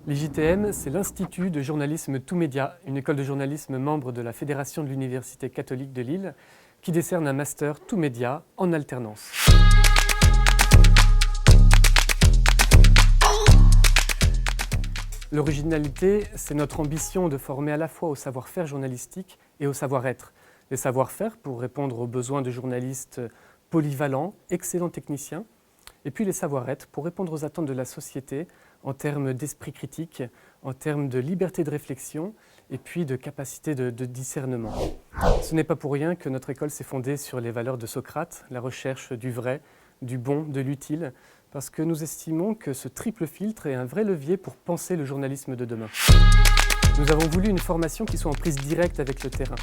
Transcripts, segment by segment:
L'IJTM, c'est l'Institut de journalisme tout média, une école de journalisme membre de la Fédération de l'Université catholique de Lille, qui décerne un master tout média en alternance. L'originalité, c'est notre ambition de former à la fois au savoir-faire journalistique et au savoir-être. Les savoir-faire pour répondre aux besoins de journalistes polyvalents, excellents techniciens, et puis les savoir-être pour répondre aux attentes de la société en termes d'esprit critique, en termes de liberté de réflexion et puis de capacité de discernement. Ce n'est pas pour rien que notre école s'est fondée sur les valeurs de Socrate, la recherche du vrai, du bon, de l'utile, parce que nous estimons que ce triple filtre est un vrai levier pour penser le journalisme de demain. Nous avons voulu une formation qui soit en prise directe avec le terrain.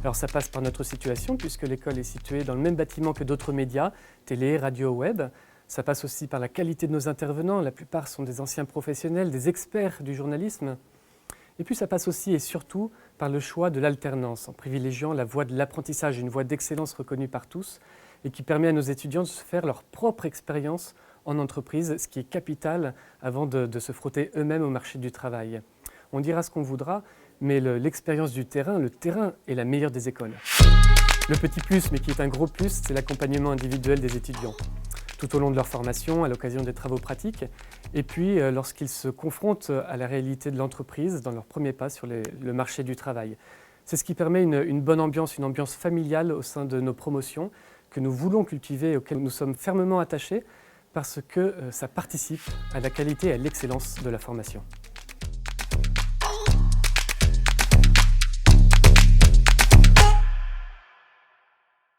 Alors ça passe par notre situation, puisque l'école est située dans le même bâtiment que d'autres médias, télé, radio, web. Ça passe aussi par la qualité de nos intervenants, la plupart sont des anciens professionnels, des experts du journalisme. Et puis ça passe aussi et surtout par le choix de l'alternance, en privilégiant la voie de l'apprentissage, une voie d'excellence reconnue par tous, et qui permet à nos étudiants de se faire leur propre expérience en entreprise, ce qui est capital avant de se frotter eux-mêmes au marché du travail. On dira ce qu'on voudra, mais l'expérience du terrain, le terrain est la meilleure des écoles. Le petit plus, mais qui est un gros plus, c'est l'accompagnement individuel des étudiants, tout au long de leur formation, à l'occasion des travaux pratiques, et puis lorsqu'ils se confrontent à la réalité de l'entreprise dans leurs premiers pas sur le marché du travail. C'est ce qui permet une bonne ambiance, une ambiance familiale au sein de nos promotions que nous voulons cultiver et auxquelles nous sommes fermement attachés parce que ça participe à la qualité et à l'excellence de la formation.